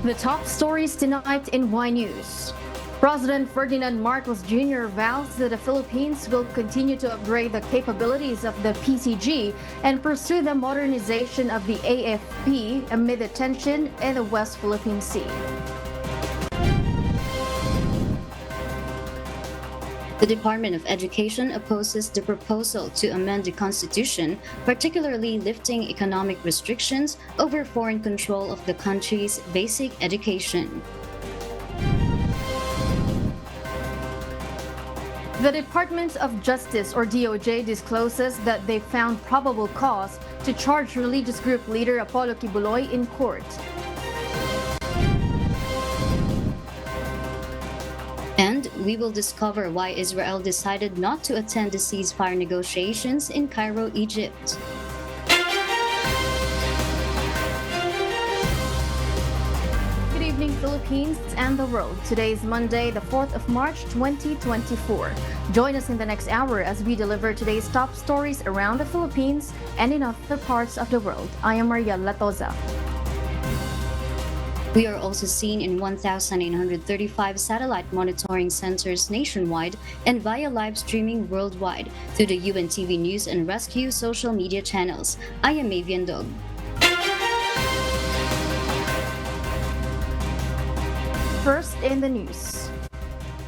The top stories tonight in Y News. President Ferdinand Marcos Jr. vows that the Philippines will continue to upgrade the capabilities of the PCG and pursue the modernization of the AFP amid the tension in the West Philippine Sea. The Department of Education opposes the proposal to amend the Constitution, particularly lifting economic restrictions over foreign control of the country's basic education. The Department of Justice, or DOJ, discloses that they found probable cause to charge religious group leader Apollo Kiboy in court. And we will discover why Israel decided not to attend the ceasefire negotiations in Cairo, Egypt. Good evening, Philippines and the world. Today is Monday, the 4th of March, 2024. Join us in the next hour as we deliver today's top stories around the Philippines and in other parts of the world. I am Maria Latoza. We are also seen in 1,935 satellite monitoring centers nationwide and via live streaming worldwide through the UNTV News and Rescue social media channels. I am Avian Dog. First in the news.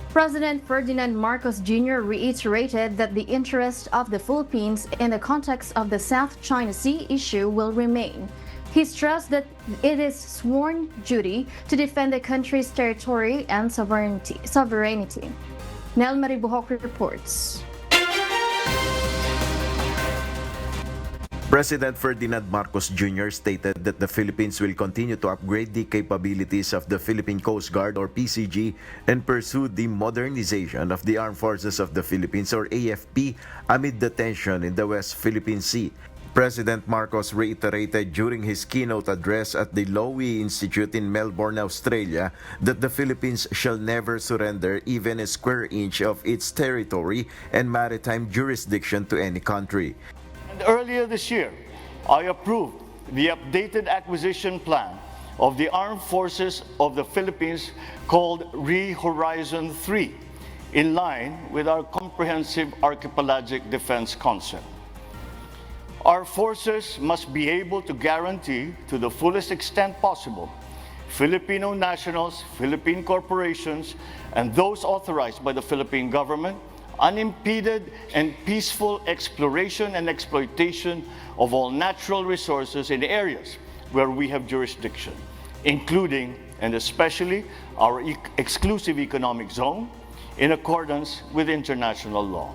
President Ferdinand Marcos Jr. reiterated that the interest of the Philippines in the context of the South China Sea issue will remain. He stressed that it is sworn duty to defend the country's territory and sovereignty. Nel Maribuhok reports. President Ferdinand Marcos Jr. stated that the Philippines will continue to upgrade the capabilities of the Philippine Coast Guard, or PCG, and pursue the modernization of the Armed Forces of the Philippines, or AFP, amid the tension in the West Philippine Sea. President Marcos reiterated during his keynote address at the Lowy Institute in Melbourne, Australia, that the Philippines shall never surrender even a square inch of its territory and maritime jurisdiction to any country. And earlier this year, I approved the updated acquisition plan of the Armed Forces of the Philippines called Horizon 3, in line with our comprehensive archipelagic defense concept. Our forces must be able to guarantee, to the fullest extent possible, Filipino nationals, Philippine corporations, and those authorized by the Philippine government, unimpeded and peaceful exploration and exploitation of all natural resources in areas where we have jurisdiction, including and especially our exclusive economic zone, in accordance with international law.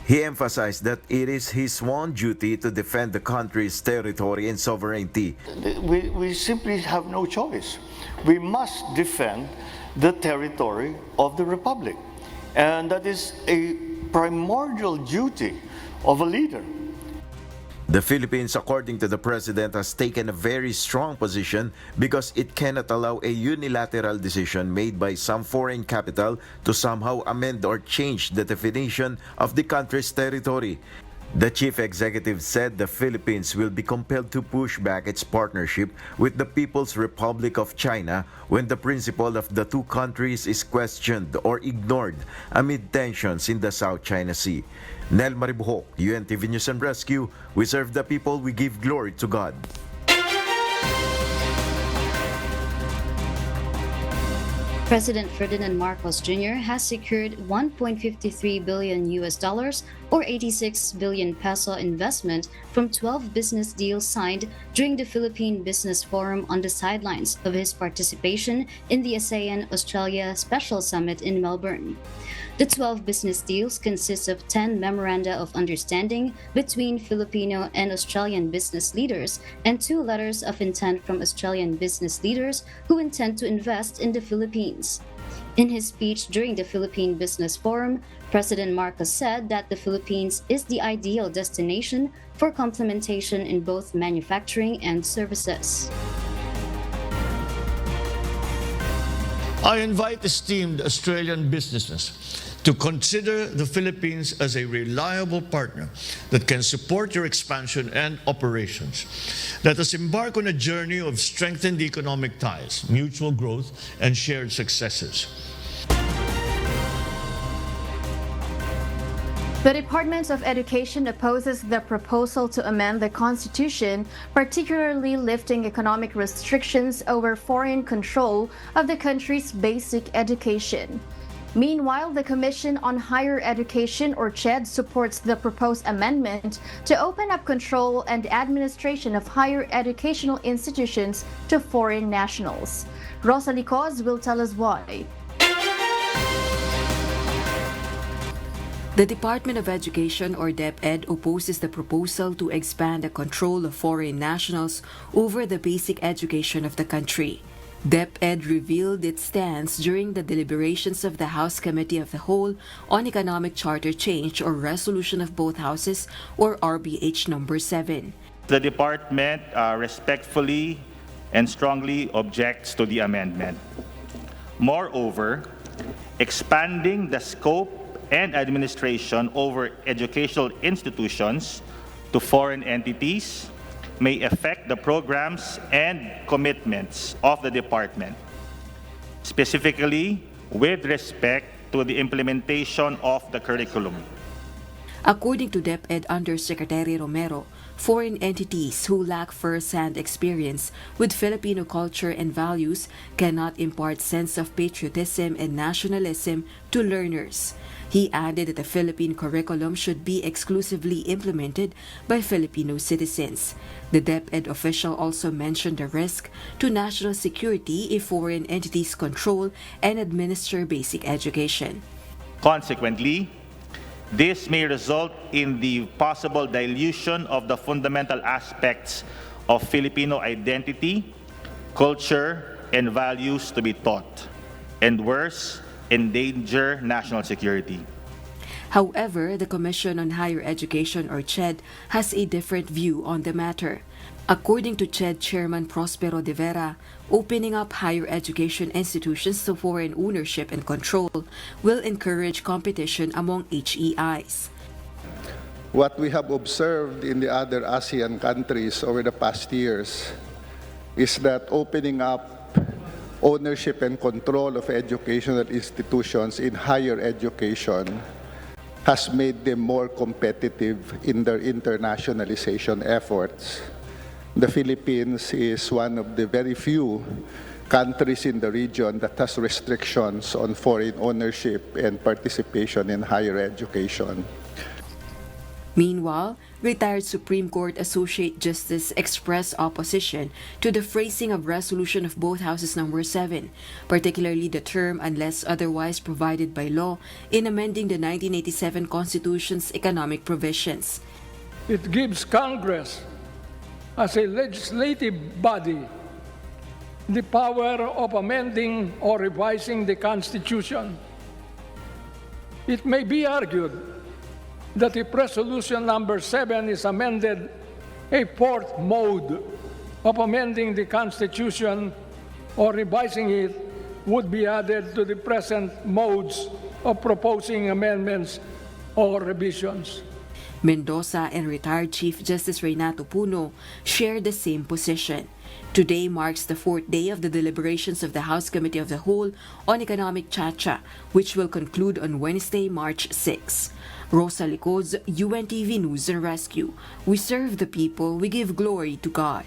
He emphasized that it is his sworn duty to defend the country's territory and sovereignty. We simply have no choice. We must defend the territory of the Republic. And that is a primordial duty of a leader. The Philippines, according to the President, has taken a very strong position because it cannot allow a unilateral decision made by some foreign capital to somehow amend or change the definition of the country's territory. The chief executive said the Philippines will be compelled to push back its partnership with the People's Republic of China when the principle of the two countries is questioned or ignored amid tensions in the South China Sea. Nel Maribuhok, UNTV News and Rescue. We serve the people, we give glory to God. President Ferdinand Marcos Jr. has secured $1.53 billion or 86 billion peso investment from 12 business deals signed during the Philippine Business Forum on the sidelines of his participation in the ASEAN-Australia Special Summit in Melbourne. The 12 business deals consist of 10 memoranda of understanding between Filipino and Australian business leaders and 2 letters of intent from Australian business leaders who intend to invest in the Philippines. In his speech during the Philippine Business Forum, President Marcos said that the Philippines is the ideal destination for complementation in both manufacturing and services. I invite esteemed Australian businesses to consider the Philippines as a reliable partner that can support your expansion and operations. Let us embark on a journey of strengthened economic ties, mutual growth, and shared successes. The Department of Education opposes the proposal to amend the Constitution, particularly lifting economic restrictions over foreign control of the country's basic education. Meanwhile, the Commission on Higher Education, or CHED, supports the proposed amendment to open up control and administration of higher educational institutions to foreign nationals. Rosa Licos will tell us why. The Department of Education, or DepEd, opposes the proposal to expand the control of foreign nationals over the basic education of the country. DepEd revealed its stance during the deliberations of the House Committee of the Whole on Economic Charter Change, or Resolution of Both Houses, or RBH number 7. The department respectfully and strongly objects to the amendment. Moreover, expanding the scope and administration over educational institutions to foreign entities may affect the programs and commitments of the department, specifically with respect to the implementation of the curriculum. According to DepEd Undersecretary Romero, foreign entities who lack first-hand experience with Filipino culture and values cannot impart sense of patriotism and nationalism to learners. He added that the Philippine curriculum should be exclusively implemented by Filipino citizens. The DepEd official also mentioned the risk to national security if foreign entities control and administer basic education. Consequently, this may result in the possible dilution of the fundamental aspects of Filipino identity, culture, and values to be taught, and worse, endanger national security. However, the Commission on Higher Education, or CHED, has a different view on the matter. According to CHED Chairman Prospero de Vera, opening up higher education institutions to foreign ownership and control will encourage competition among HEIs. What we have observed in the other ASEAN countries over the past years is that opening up ownership and control of educational institutions in higher education has made them more competitive in their internationalization efforts. The Philippines is one of the very few countries in the region that has restrictions on foreign ownership and participation in higher education. Meanwhile, retired Supreme Court Associate Justice expressed opposition to the phrasing of Resolution of Both Houses number 7, particularly the term "unless otherwise provided by law" in amending the 1987 Constitution's economic provisions. It gives Congress, as a legislative body, the power of amending or revising the Constitution. It may be argued that if Resolution number 7 is amended, a fourth mode of amending the Constitution or revising it would be added to the present modes of proposing amendments or revisions. Mendoza and retired Chief Justice Renato Puno share the same position. Today marks the fourth day of the deliberations of the House Committee of the Whole on Economic Chacha, which will conclude on Wednesday, March 6. Rosa Licos, UNTV News and Rescue. We serve the people, we give glory to God.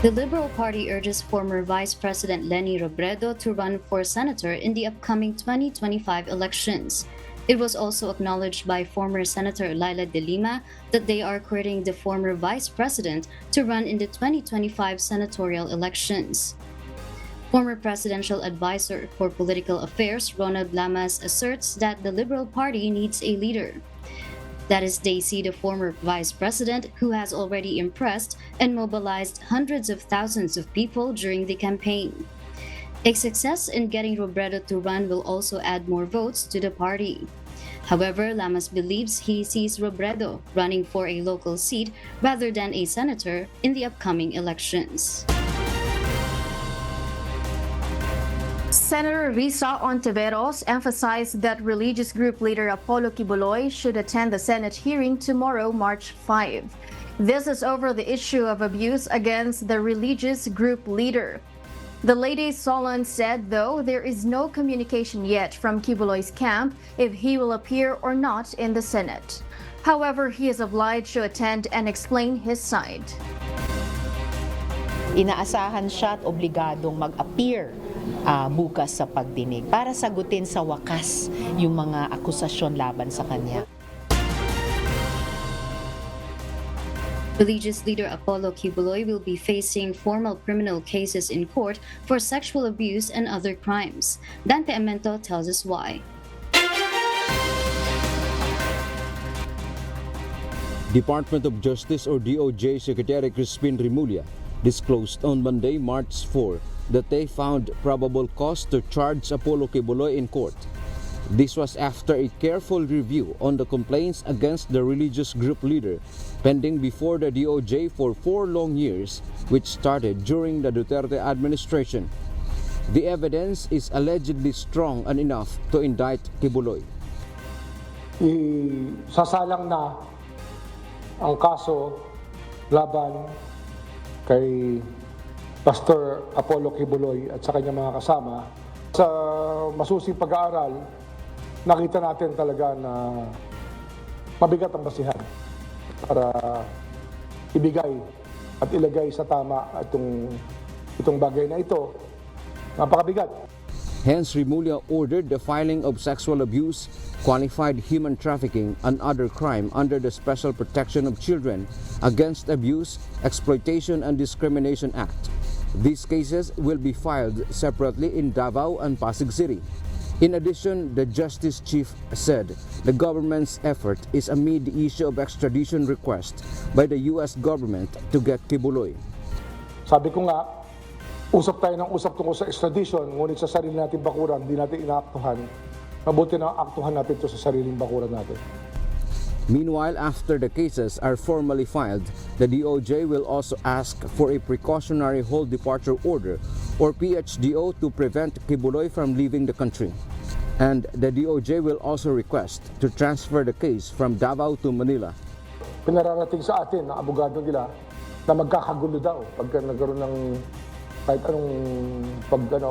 The Liberal Party urges former Vice President Leni Robredo to run for senator in the upcoming 2025 elections. It was also acknowledged by former Senator Laila de Lima that they are courting the former Vice President to run in the 2025 senatorial elections. Former Presidential Advisor for Political Affairs Ronald Lamas asserts that the Liberal Party needs a leader. That is, they see the former Vice President, who has already impressed and mobilized hundreds of thousands of people during the campaign. A success in getting Robredo to run will also add more votes to the party. However, Lamas believes he sees Robredo running for a local seat rather than a senator in the upcoming elections. Senator Risa Ontiveros emphasized that religious group leader Apollo Kiboy should attend the Senate hearing tomorrow, March 5. This is over the issue of abuse against the religious group leader. The Lady Solon said, though, there is no communication yet from Kiboy's camp if he will appear or not in the Senate. However, he is obliged to attend and explain his side. Inaasahan siya at obligadong mag-appear bukas sa pagdinig para sagutin sa wakas yung mga akusasyon laban sa kanya. Religious leader Apollo Kiboy will be facing formal criminal cases in court for sexual abuse and other crimes. Dante Amento tells us why. Department of Justice or DOJ Secretary Crispin Remulla disclosed on Monday, March 4, that they found probable cause to charge Apollo Kiboy in court. This was after a careful review on the complaints against the religious group leader pending before the DOJ for 4 long years, which started during the Duterte administration. The evidence is allegedly strong and enough to indict Kiboy. Sasalang na ang kaso laban kay Pastor Apollo Kiboy at sa kanyang mga kasama. Sa masusing pag-aaral, nakita natin talaga na mabigat ang basihan para ibigay at ilagay sa tama itong bagay na ito. Napakabigat. Hence, Remulla ordered the filing of sexual abuse, qualified human trafficking, and other crime under the Special Protection of Children Against Abuse, Exploitation, and Discrimination Act. These cases will be filed separately in Davao and Pasig City. In addition, the Justice Chief said the government's effort is amid the issue of extradition request by the U.S. government to get Kiboy. Sabi ko nga, usap tayo ng usap tungkol sa extradition, ngunit sa sarili natin bakuran, hindi natin inaaktuhan. Mabuti na aktuhan natin ito sa sariling bakuran natin. Meanwhile, after the cases are formally filed, the DOJ will also ask for a precautionary hold departure order or PHDO to prevent Kiboy from leaving the country. And the DOJ will also request to transfer the case from Davao to Manila. Pinararating sa atin ng abogado nila na magkakagulo daw pagka nagkaroon ng kahit anong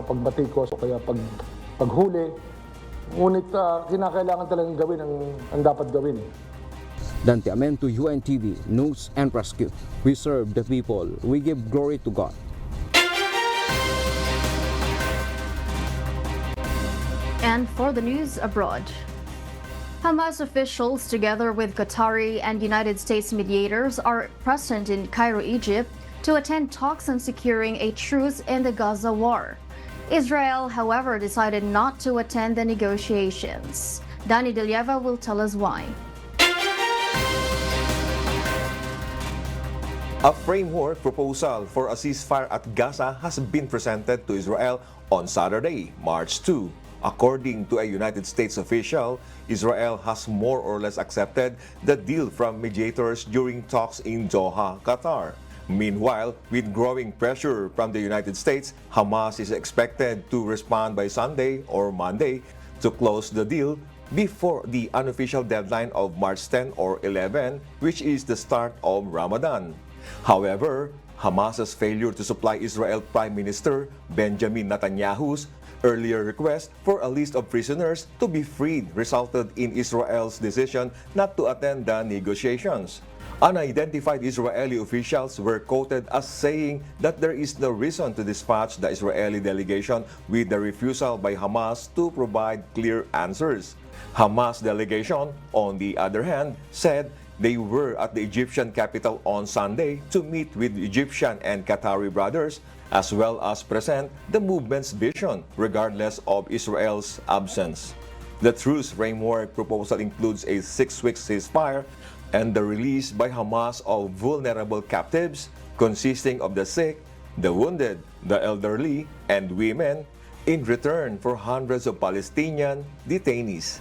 pagbatikos o kaya paghuli. Ngunit kinakailangan talagang gawin ang dapat gawin. Dante Amento, UNTV, News and Rescue. We serve the people. We give glory to God. And for the news abroad, Hamas officials, together with Qatari and United States mediators, are present in Cairo, Egypt, to attend talks on securing a truce in the Gaza war. Israel, however, decided not to attend the negotiations. Dani Delieva will tell us why. A framework proposal for a ceasefire at Gaza has been presented to Israel on Saturday, March 2. According to a United States official, Israel has more or less accepted the deal from mediators during talks in Doha, Qatar. Meanwhile, with growing pressure from the United States, Hamas is expected to respond by Sunday or Monday to close the deal before the unofficial deadline of March 10 or 11, which is the start of Ramadan. However, Hamas's failure to supply Israel Prime Minister Benjamin Netanyahu's earlier request for a list of prisoners to be freed resulted in Israel's decision not to attend the negotiations. Unidentified Israeli officials were quoted as saying that there is no reason to dispatch the Israeli delegation with the refusal by Hamas to provide clear answers. Hamas delegation, on the other hand, said they were at the Egyptian capital on Sunday to meet with Egyptian and Qatari brothers, as well as present the movement's vision regardless of Israel's absence. The truce framework proposal includes a 6-week ceasefire and the release by Hamas of vulnerable captives consisting of the sick, the wounded, the elderly, and women in return for hundreds of Palestinian detainees.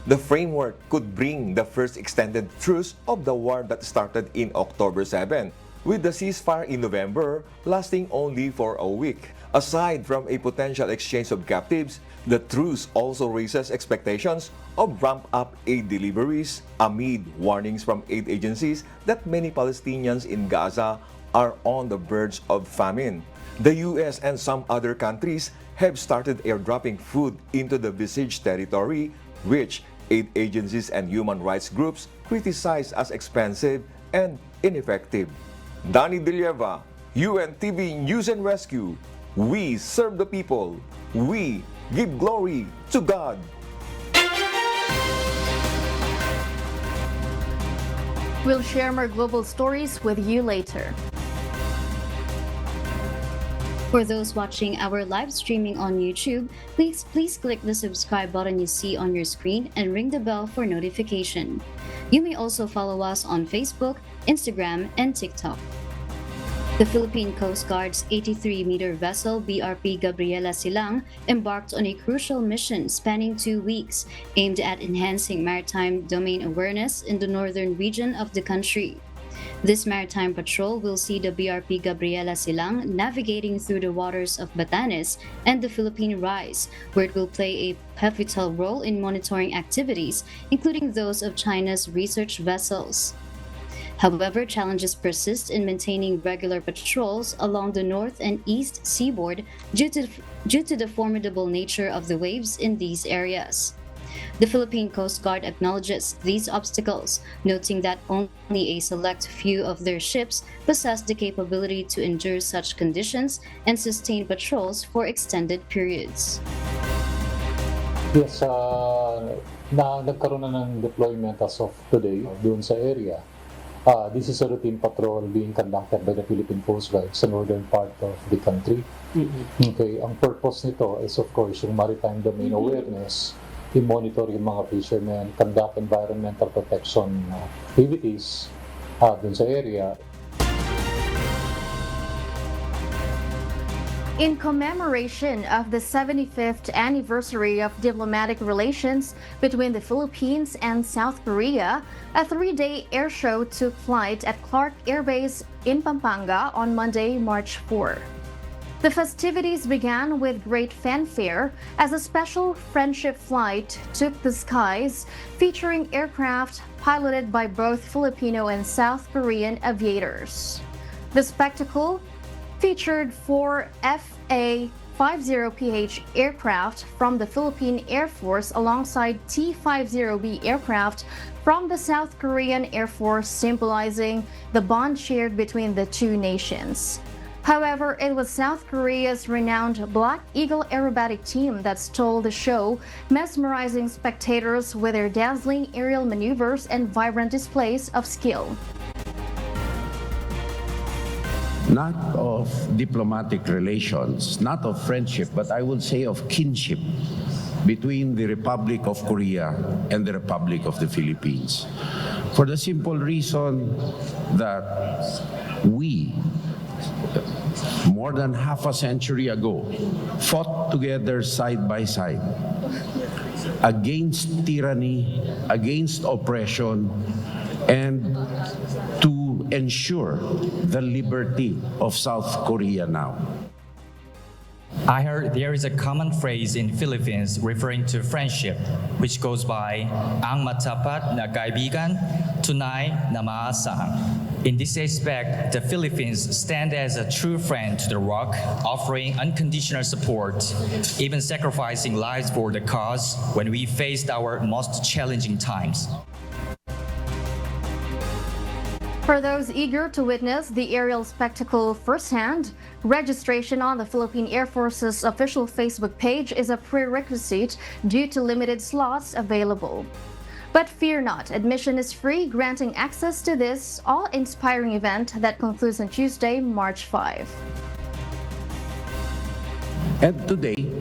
The framework could bring the first extended truce of the war that started in October 7, with the ceasefire in November lasting only for a week. Aside from a potential exchange of captives, the truce also raises expectations of ramp-up aid deliveries amid warnings from aid agencies that many Palestinians in Gaza are on the verge of famine. The U.S. and some other countries have started airdropping food into the besieged territory, which aid agencies and human rights groups criticize as expensive and ineffective. Danny Delieva, UNTV News and Rescue. We serve the people. We give glory to God. We'll share more global stories with you later. For those watching our live streaming on YouTube, please click the subscribe button you see on your screen and ring the bell for notification. You may also follow us on Facebook, Instagram, and TikTok. The Philippine Coast Guard's 83-meter vessel BRP Gabriela Silang embarked on a crucial mission spanning 2 weeks aimed at enhancing maritime domain awareness in the northern region of the country. This maritime patrol will see the BRP Gabriela Silang navigating through the waters of Batanes and the Philippine Rise, where it will play a pivotal role in monitoring activities, including those of China's research vessels. However, challenges persist in maintaining regular patrols along the north and east seaboard due to the formidable nature of the waves in these areas. The Philippine Coast Guard acknowledges these obstacles, noting that only a select few of their ships possess the capability to endure such conditions and sustain patrols for extended periods. Yes, nagkaroon na ng deployment as of today doon sa area. This is a routine patrol being conducted by the Philippine Coast Guard sa northern part of the country. Okay, ang purpose nito is of course yung maritime domain awareness, i-monitor yung mga fishermen, conduct environmental protection activities dun sa area. In commemoration of the 75th anniversary of diplomatic relations between the Philippines and South Korea, a 3-day air show took flight at Clark Air Base in Pampanga on Monday, March 4. The festivities began with great fanfare as a special friendship flight took the skies, featuring aircraft piloted by both Filipino and South Korean aviators. The spectacle featured 4 FA-50PH aircraft from the Philippine Air Force alongside T-50B aircraft from the South Korean Air Force, symbolizing the bond shared between the two nations. However, it was South Korea's renowned Black Eagle aerobatic team that stole the show, mesmerizing spectators with their dazzling aerial maneuvers and vibrant displays of skill. Not of diplomatic relations, not of friendship, but I would say of kinship between the Republic of Korea and the Republic of the Philippines. For the simple reason that we, more than half a century ago, fought together side by side against tyranny, against oppression, and to ensure the liberty of South Korea now. I heard there is a common phrase in Philippines referring to friendship, which goes by ang matapat na kaibigan, tunay na maaasahan. In this aspect, the Philippines stand as a true friend to the ROC, offering unconditional support, even sacrificing lives for the cause when we faced our most challenging times. For those eager to witness the aerial spectacle firsthand, registration on the Philippine Air Force's official Facebook page is a prerequisite due to limited slots available. But fear not, admission is free, granting access to this awe-inspiring event that concludes on Tuesday, March 5. And today,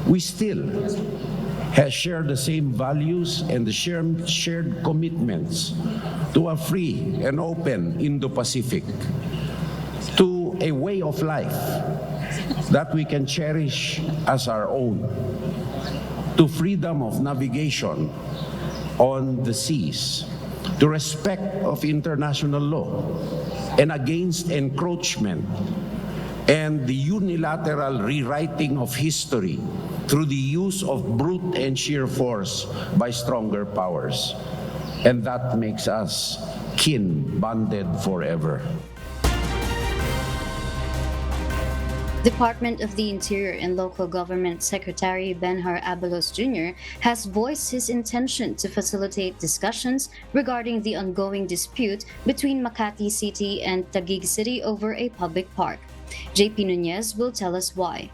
we still share the same values and the shared commitments to a free and open Indo-Pacific, to a way of life that we can cherish as our own, to freedom of navigation on the seas, to respect of international law, and against encroachment and the unilateral rewriting of history through the use of brute and sheer force by stronger powers. And that makes us kin bonded forever. Department of the Interior and Local Government Secretary Benhar Abalos Jr. has voiced his intention to facilitate discussions regarding the ongoing dispute between Makati City and Taguig City over a public park. JP Nunez will tell us why.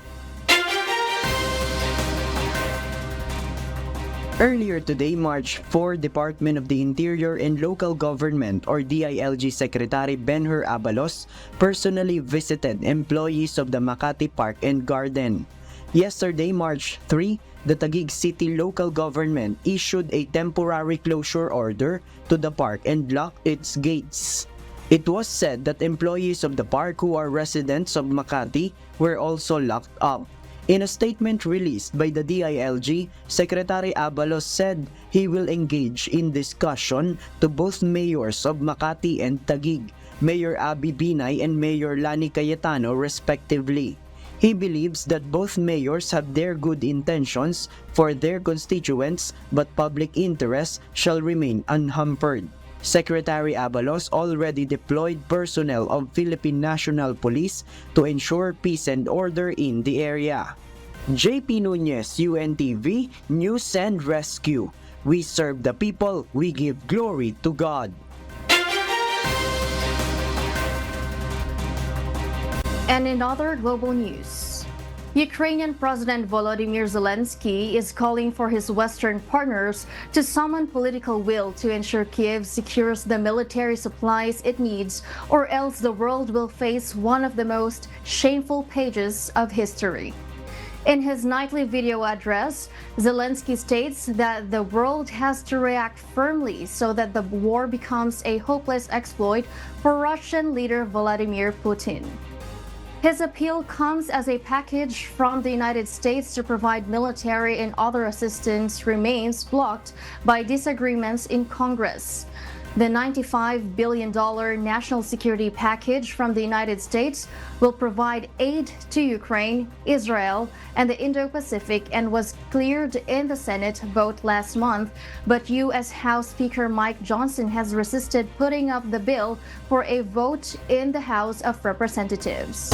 Earlier today, March 4, Department of the Interior and Local Government or DILG Secretary Benhar Abalos personally visited employees of the Makati Park and Garden. Yesterday, March 3, the Taguig City Local Government issued a temporary closure order to the park and locked its gates. It was said that employees of the park who are residents of Makati were also locked up. In a statement released by the DILG, Secretary Abalos said he will engage in discussion to both mayors of Makati and Taguig, Mayor Abby Binay and Mayor Lani Cayetano respectively. He believes that both mayors have their good intentions for their constituents, but public interest shall remain unhampered. Secretary Abalos already deployed personnel of Philippine National Police to ensure peace and order in the area. JP Nunez, UNTV, News and Rescue. We serve the people, we give glory to God. And in other global news, Ukrainian President Volodymyr Zelensky is calling for his Western partners to summon political will to ensure Kiev secures the military supplies it needs, or else the world will face one of the most shameful pages of history. In his nightly video address, Zelensky states that the world has to react firmly so that the war becomes a hopeless exploit for Russian leader Vladimir Putin. His appeal comes as a package from the United States to provide military and other assistance remains blocked by disagreements in Congress. The $95 billion national security package from the United States will provide aid to Ukraine, Israel, and the Indo-Pacific and was cleared in the Senate vote last month, but U.S. House Speaker Mike Johnson has resisted putting up the bill for a vote in the House of Representatives.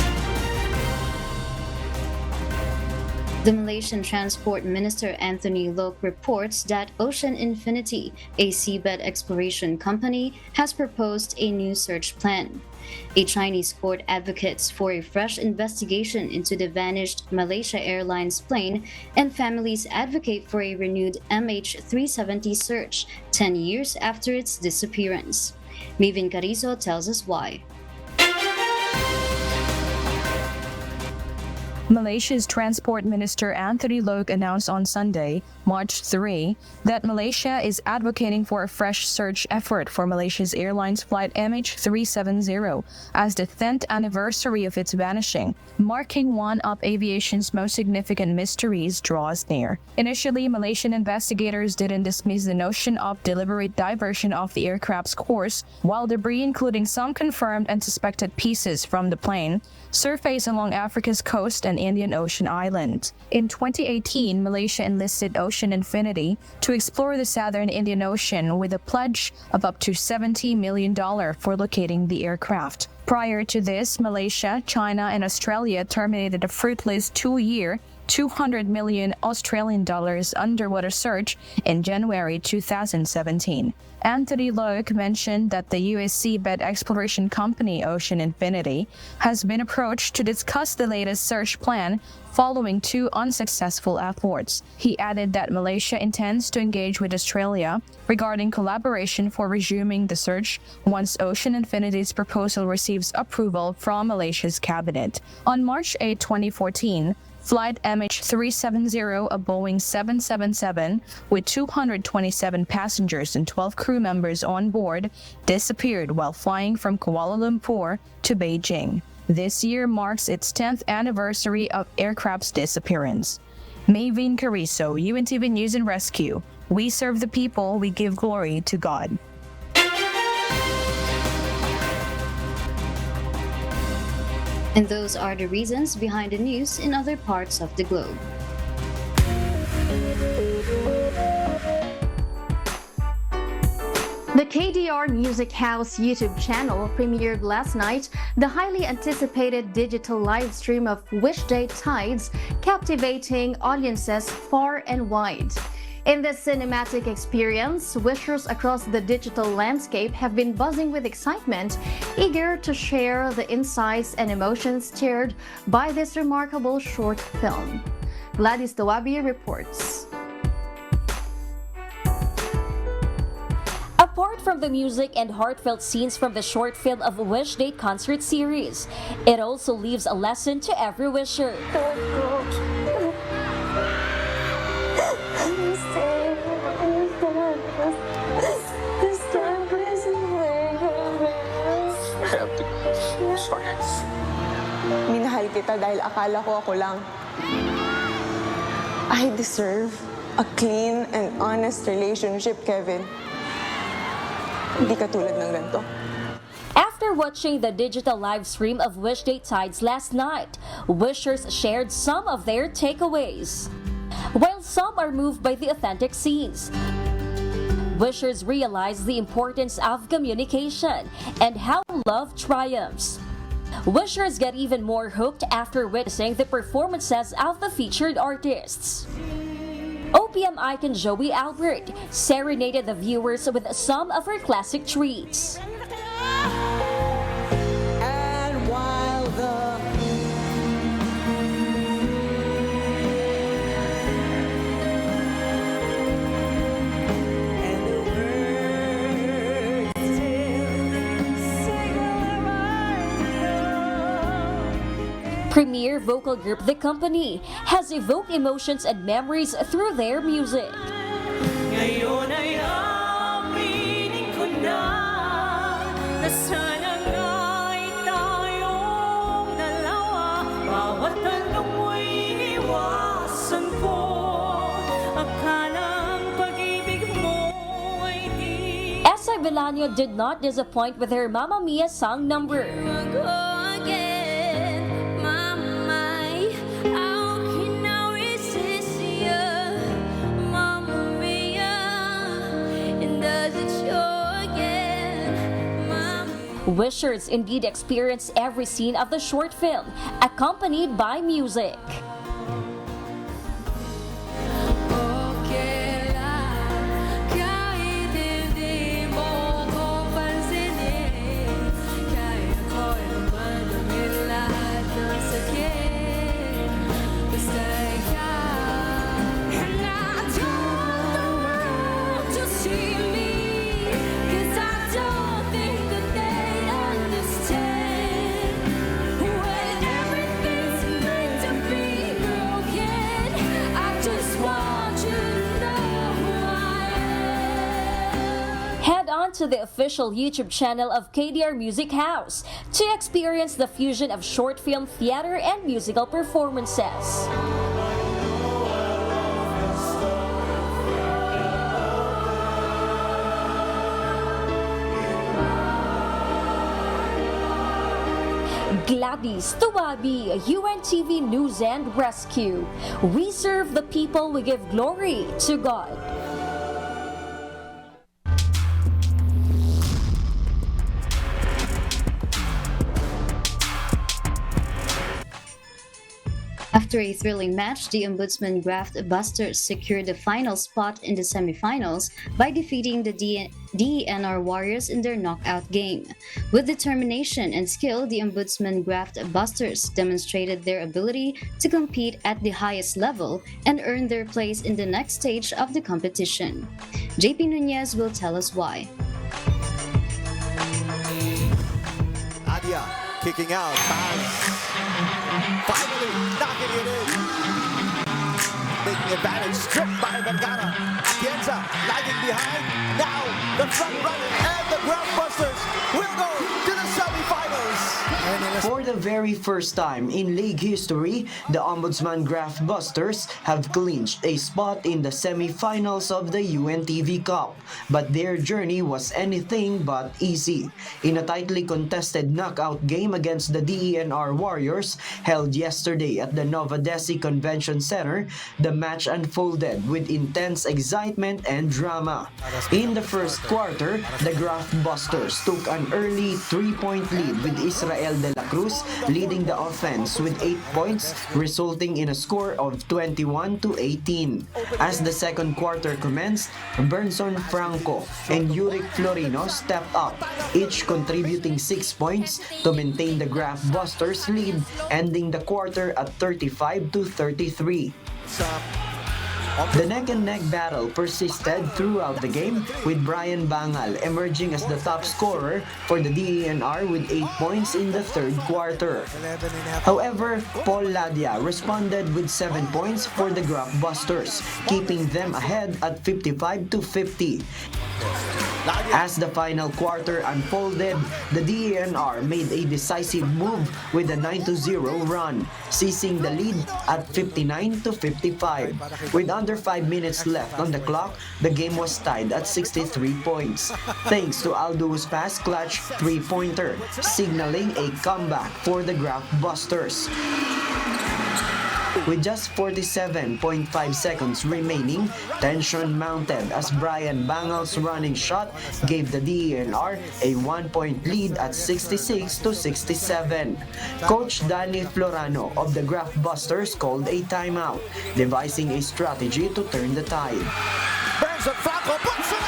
The Malaysian Transport Minister Anthony Loke reports that Ocean Infinity, a seabed exploration company, has proposed a new search plan. A Chinese court advocates for a fresh investigation into the vanished Malaysia Airlines plane, and families advocate for a renewed MH370 search 10 years after its disappearance. Mavin Carizo tells us why. Malaysia's Transport Minister Anthony Loke announced on Sunday, March 3, that Malaysia is advocating for a fresh search effort for Malaysia's Airlines flight MH370 as the 10th anniversary of its vanishing, marking one of aviation's most significant mysteries draws near. Initially, Malaysian investigators didn't dismiss the notion of deliberate diversion of the aircraft's course, while debris, including some confirmed and suspected pieces from the plane, surfaced along Africa's coast and Indian Ocean island. In 2018, Malaysia enlisted Ocean Infinity to explore the southern Indian Ocean with a pledge of up to $70 million for locating the aircraft. Prior to this, Malaysia, China, and Australia terminated a fruitless 2-year, $200 million Australian dollars underwater search in January 2017. Anthony Loke mentioned that the US seabed exploration company Ocean Infinity has been approached to discuss the latest search plan following 2 unsuccessful efforts. He added that Malaysia intends to engage with Australia regarding collaboration for resuming the search once Ocean Infinity's proposal receives approval from Malaysia's cabinet. On March 8, 2014, Flight MH370, a Boeing 777 with 227 passengers and 12 crew members on board, disappeared while flying from Kuala Lumpur to Beijing. This year marks its 10th anniversary of aircraft's disappearance. Mavin Carizo, UNTV News and Rescue. We serve the people, we give glory to God. And those are the reasons behind the news in other parts of the globe. The KDR Music House YouTube channel premiered last night the highly anticipated digital live stream of Wish Day Tides, captivating audiences far and wide. In this cinematic experience, wishers across the digital landscape have been buzzing with excitement, eager to share the insights and emotions stirred by this remarkable short film. Gladys Dawabi reports. Apart from the music and heartfelt scenes from the short film of Wish Day concert series, it also leaves a lesson to every wisher. Minahal kita dahil akala ko ako lang. I deserve a clean and honest relationship, Kevin. Hindi katulad ng ganito. After watching the digital live stream of Wish Day Tides last night, wishers shared some of their takeaways. While some are moved by the authentic scenes, wishers realize the importance of communication and how love triumphs. Wishers get even more hooked after witnessing the performances of the featured artists. OPM icon Joey Albert serenaded the viewers with some of her classic treats. And while the Premier vocal group The Company has evoked emotions and memories through their music. Ngayon ay aminin ko na sana nga'y tayong dalawa. Bawat tanong mo'y iniwasan ko. Akala ang pag-ibig mo'y di. Esa Villanio did not disappoint with her Mamma Mia song number. Wishers indeed experience every scene of the short film, accompanied by music. To the official YouTube channel of KDR Music House to experience the fusion of short film theater and musical performances. Gladys Tuwabi, UNTV News and Rescue. We serve the people, we give glory to God. After a thrilling match, the Ombudsman Graft Busters secured the final spot in the semifinals by defeating the DENR Warriors in their knockout game. With determination and skill, the Ombudsman Graft Busters demonstrated their ability to compete at the highest level and earn their place in the next stage of the competition. JP Nunez will tell us why. Adia kicking out. Finally knocking it in. Taking advantage, stripped by Vergara. Atienza lagging behind. Now the front runner and the Groundbusters will go to the semifinals. For the very first time in league history, the Ombudsman Graftbusters have clinched a spot in the semi-finals of the UNTV Cup, but their journey was anything but easy. In a tightly contested knockout game against the DENR Warriors held yesterday at the Nova Desi Convention Center, the match unfolded with intense excitement and drama. In the first quarter, the Graftbusters took an early 3-point lead with Israel de la Cruz leading the offense with 8 points, resulting in a score of 21-18. As the second quarter commenced, Bernson Franco and Yurick Florino stepped up, each contributing 6 points to maintain the Graftbusters lead, ending the quarter at 35-33. The neck-and-neck battle persisted throughout the game, with Brian Bangal emerging as the top scorer for the DENR with 8 points in the third quarter. However, Paul Ladia responded with 7 points for the Graftbusters, keeping them ahead at 55-50. As the final quarter unfolded, the DENR made a decisive move with a 9-0 run, seizing the lead at 59-55. With under 5 minutes left on the clock, the game was tied at 63 points, thanks to Aldo's pass clutch 3-pointer, signaling a comeback for the Graftbusters. With just 47.5 seconds remaining, tension mounted as Brian Bangal's running shot gave the DENR a 1-point lead at 66-67. Coach Danny Florano of the Graftbusters called a timeout, devising a strategy to turn the tide. Bernson Franco puts it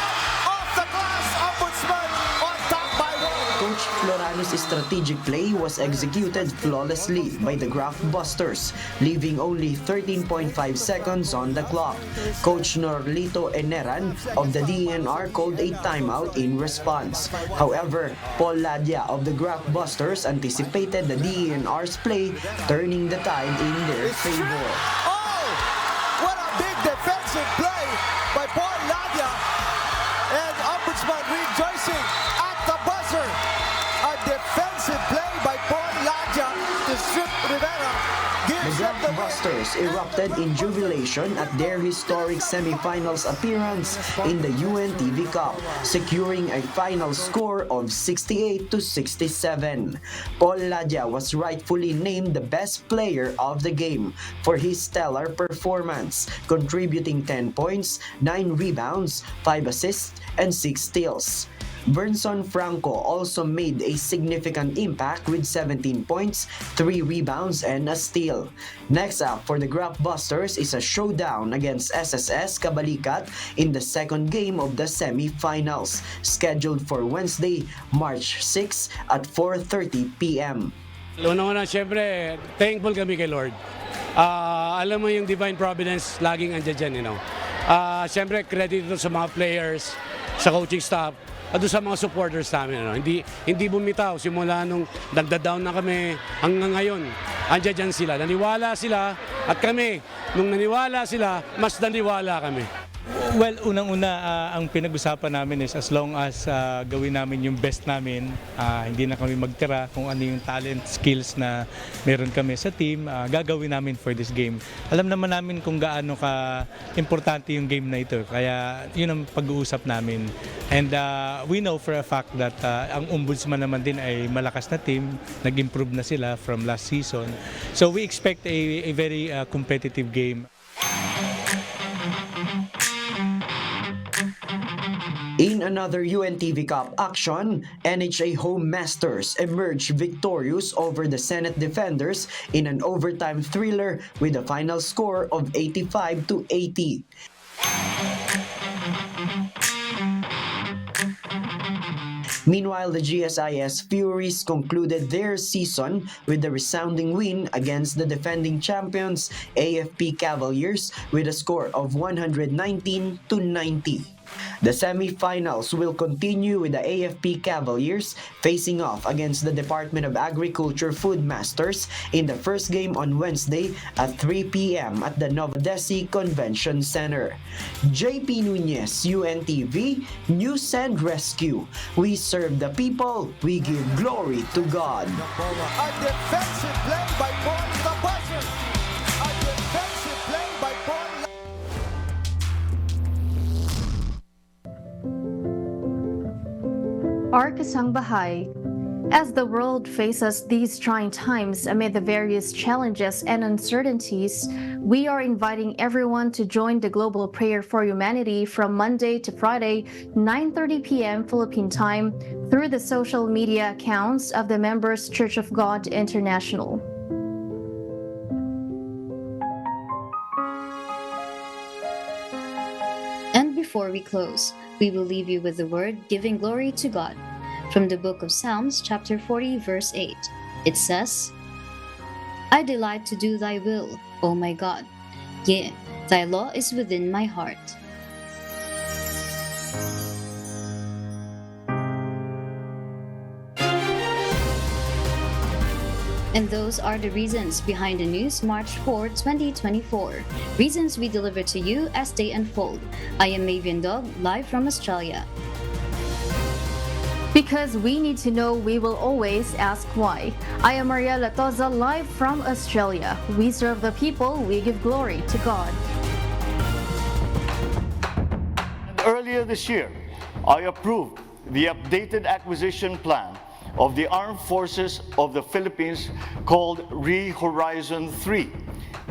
off the glass. Ombudsman on top by 1. Coach Florano's strategic play was executed flawlessly by the Graftbusters, leaving only 13.5 seconds on the clock. Coach Norlito Eneran of the DENR called a timeout in response. However, Paul Ladia of the Graftbusters anticipated the DENR's play, turning the tide in their favor. Oh, what a big defensive play by Paul Ladia, and Ombudsman rejoicing at the buzzer. A defensive play by Paul Ladia to strip Rivera. The Graftbusters erupted in jubilation at their historic semi-finals appearance in the UNTV Cup, securing a final score of 68-67. Paul Ladia was rightfully named the best player of the game for his stellar performance, contributing 10 points, 9 rebounds, 5 assists, and 6 steals. Bernson Franco also made a significant impact with 17 points, 3 rebounds, and a steal. Next up for the Graftbusters is a showdown against SSS Kabalikat in the second game of the semi-finals, scheduled for Wednesday, March 6 at 4:30 p.m. Una-una, syempre, thankful kami kay Lord. Alam mo yung divine providence, laging andyan dyan, you know. Syempre, credit ito sa mga players, sa coaching staff, at sa mga supporters namin. Ano. Hindi bumitaw simula nung nagda-down na kami hanggang ngayon. Andiyan dyan sila. Naniwala sila at kami, nung naniwala sila, mas naniwala kami. Well, unang-una, ang pinag-usapan namin is as long as gawin namin yung best namin, hindi na kami magtira kung ano yung talent, skills na meron kami sa team, gagawin namin for this game. Alam naman namin kung gaano ka-importante yung game na ito, kaya yun ang pag-uusap namin. And we know for a fact that ang Ombudsman naman din ay malakas na team, nag-improve na sila from last season. So we expect a very competitive game. In another UNTV Cup action, NHA Home Masters emerged victorious over the Senate Defenders in an overtime thriller with a final score of 85-80. Meanwhile, the GSIS Furies concluded their season with a resounding win against the defending champions AFP Cavaliers with a score of 119-90. The semi-finals will continue with the AFP Cavaliers facing off against the Department of Agriculture Food Masters in the first game on Wednesday at 3 p.m. at the Novodesi Convention Center. JP Nunez, UNTV, News and Rescue. We serve the people, we give glory to God. A defensive play by Paul the buzzer. A defensive play by Paul. Our Kasangbahay. As the world faces these trying times amid the various challenges and uncertainties, we are inviting everyone to join the Global Prayer for Humanity from Monday to Friday, 9:30 p.m. Philippine time, through the social media accounts of the Members Church of God International. And before we close, we will leave you with the word giving glory to God. From the book of Psalms, chapter 40, verse 8, it says, I delight to do thy will, O my God. Yea, thy law is within my heart. And those are the reasons behind the news March 4, 2024. Reasons we deliver to you as they unfold. I am Mavian Dog, live from Australia. Because we need to know, we will always ask why. I am Maria Latoza, live from Australia. We serve the people, we give glory to God. Earlier this year, I approved the updated acquisition plan of the Armed Forces of the Philippines called Re-Horizon 3,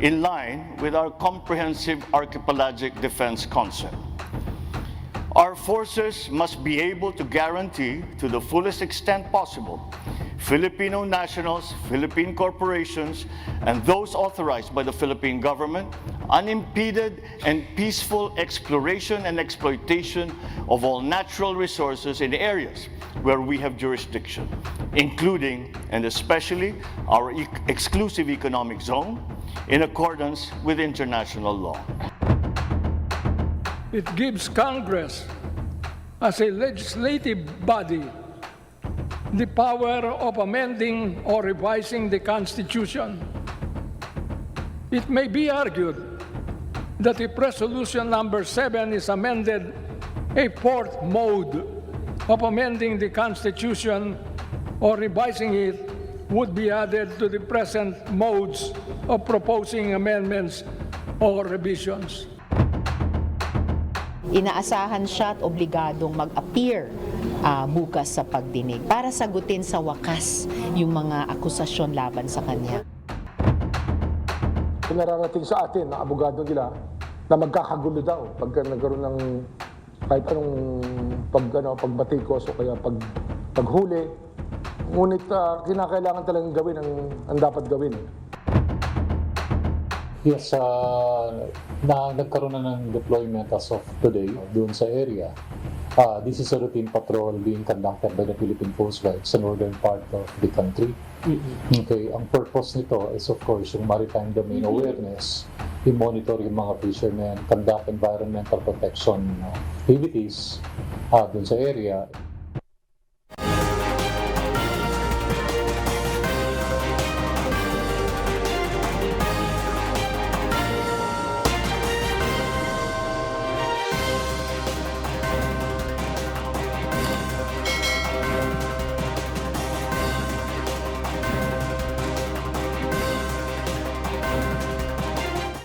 in line with our comprehensive archipelagic defense concept. Our forces must be able to guarantee, to the fullest extent possible, Filipino nationals, Philippine corporations, and those authorized by the Philippine government, unimpeded and peaceful exploration and exploitation of all natural resources in areas where we have jurisdiction, including and especially our exclusive economic zone, in accordance with international law. It gives Congress, as a legislative body, the power of amending or revising the Constitution. It may be argued that if Resolution Number 7 is amended, a fourth mode of amending the Constitution or revising it would be added to the present modes of proposing amendments or revisions. Inaasahan siya at obligadong mag-appear bukas sa pagdinig para sagutin sa wakas yung mga akusasyon laban sa kanya. Nararating sa atin na abogado nila na magkakagulo daw pagka nagkaroon ng kahit anong pagbatikos o kaya paghuli. Ngunit kinakailangan talagang gawin ang dapat gawin. Yes, nagkaroon na ng deployment as of today doon sa area. This is a routine patrol being conducted by the Philippine Coast Guard sa northern part of the country. Okay, ang purpose nito is of course yung maritime domain awareness, i-monitor yung mga fishermen, conduct environmental protection activities doon sa area.